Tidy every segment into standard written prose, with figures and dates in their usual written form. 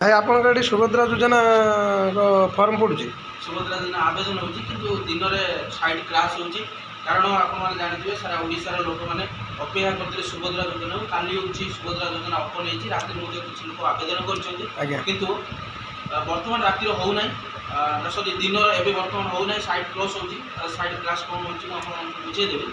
ଭାଇ ଆପଣଙ୍କ ଏଠି ସୁଭଦ୍ରା ଯୋଜନା ଫର୍ମ ପଡ଼ୁଛି। ସୁଭଦ୍ରା ଯୋଜନା ଆବେଦନ ହେଉଛି କିନ୍ତୁ ଦିନରେ ସାଇଟ୍ କ୍ଲାସ୍ ହେଉଛି କାରଣ ଆପଣମାନେ ଜାଣିଥିବେ ସାରା ଓଡ଼ିଶାର ଲୋକମାନେ ଅପେକ୍ଷା କରିଥିଲେ ସୁଭଦ୍ରା ଯୋଜନାକୁ। କାଲି ହେଉଛି ସୁଭଦ୍ରା ଯୋଜନା ଓପନ୍ ହେଇଛି, ରାତିରେ ମଧ୍ୟ କିଛି ଲୋକ ଆବେଦନ କରିଛନ୍ତି କିନ୍ତୁ ବର୍ତ୍ତମାନ ରାତିରେ ହେଉନାହିଁ, ସରି ଦିନରେ ଏବେ ବର୍ତ୍ତମାନ ହେଉନାହିଁ, ସାଇଟ୍ କ୍ଲୋଜ୍ ହେଉଛି। ସାଇଟ୍ କ୍ଲାସ୍ କ'ଣ ହେଉଛି ମୁଁ ଆପଣମାନଙ୍କୁ ବୁଝେଇଦେବି।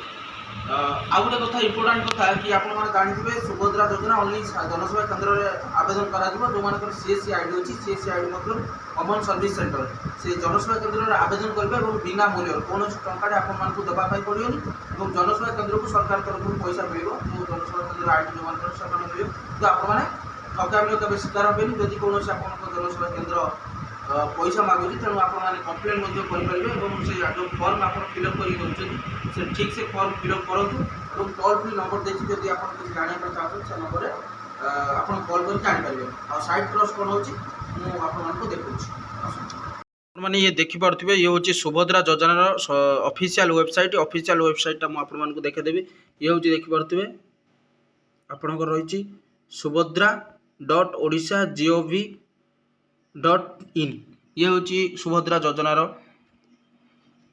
ଆଉ ଗୋଟେ କଥା ଇମ୍ପୋର୍ଟାଣ୍ଟ କଥା କି ଆପଣମାନେ ଜାଣିଥିବେ ସୁଭଦ୍ରା ଯୋଜନା ଓନ୍ଲି ଜନସେବା କେନ୍ଦ୍ରରେ ଆବେଦନ କରାଯିବ। ଯେଉଁମାନଙ୍କର ସିଏସ୍ସି ଆଇ ଡ଼ି ଅଛି, ସିଏସ୍ସି ଆଇ ଡ଼ି ମତଲବ କମନ୍ ସର୍ଭିସ୍ ସେଣ୍ଟର, ସେ ଜନସେବା କେନ୍ଦ୍ରରେ ଆବେଦନ କରିବେ ଏବଂ ବିନା ମୂଲ୍ୟରେ କୌଣସି ଟଙ୍କାଟେ ଆପଣମାନଙ୍କୁ ଦେବା ପାଇଁ ପଡ଼ିବନି ଏବଂ ଜନସେବା କେନ୍ଦ୍ରକୁ ସରକାର ତରଫରୁ ପଇସା ମିଳିବ। ଯେଉଁ ଜନସେବା କେନ୍ଦ୍ର ଆଇ ଡ଼ି ଯେଉଁମାନଙ୍କର ସେମାନେ ମିଳିବ, କିନ୍ତୁ ଆପଣମାନେ ଠକାମିର କେବେ ଶିକାର ହେବେନି। ଯଦି କୌଣସି ଆପଣଙ୍କ ଜନସେବା କେନ୍ଦ୍ର ପଇସା ମାଗୁଛି ତେଣୁ ଆପଣମାନେ କମ୍ପ୍ଲେନ୍ ମଧ୍ୟ କରିପାରିବେ ଏବଂ ସେ ଯେଉଁ ଫର୍ମ ଆପଣ ଫିଲ୍ଅପ୍ କରିକି ଦେଉଛନ୍ତି ସେ ଠିକ୍ ସେ ଫର୍ମ ଫିଲ୍ଅପ୍ କରନ୍ତୁ ଏବଂ ଟୋଲ୍ ଫ୍ରି ନମ୍ବର ଦେଇଛି, ଯଦି ଆପଣ କିଛି ଜାଣିବା ପାଇଁ ଚାହୁଁଛନ୍ତି ସେ ନମ୍ବରରେ ଆପଣ କଲ୍ କରି ଜାଣିପାରିବେ। ଆଉ ସାଇଟ୍ କ୍ରସ୍ କ'ଣ ହେଉଛି ମୁଁ ଆପଣମାନଙ୍କୁ ଦେଖାଉଛି। आपने ये देखिपे ये हूँ सुभद्रा योजनार ऑफिशियल वेबसाइटा मुझे आपको देखेदेवी। ये हूँ देखिपे आपणकर रही subhadra.odisha.gov.in। ये हूँ सुभद्रा योजनार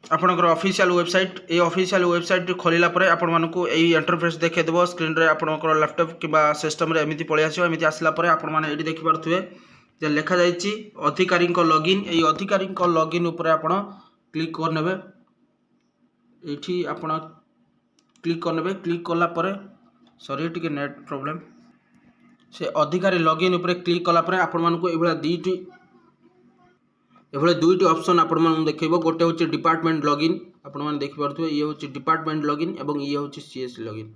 आपणकर ऑफिशियल वेबसाइट। ये ऑफिशियल वेबसाइट खोलला आपण मानक यही इंटरफेस देखदेव स्क्रीन रे आपणकर लैपटॉप कि सिस्टम एमती पलि आसो। एमती आसला आपण मैंने ये देखिपे जे लिखा जाइए अधिकारी लॉगिन। ये अधिकारी लॉगिन उपरे आपण क्लिक करने ये आपण क्लिक करने क्लिक कला सॉरी टी नेट प्रॉब्लम से अधिकारी लॉगिन उपरे क्लिक कला आपण मानक ये दुईटी ऑप्शन आपण मानक देखो। गोटे हूँ डिपार्टमेंट लॉगिन, आपण मैंने देखिपे ये हूँ डिपार्टमेंट लॉगिन और ये हूँ सीएस लॉगिन।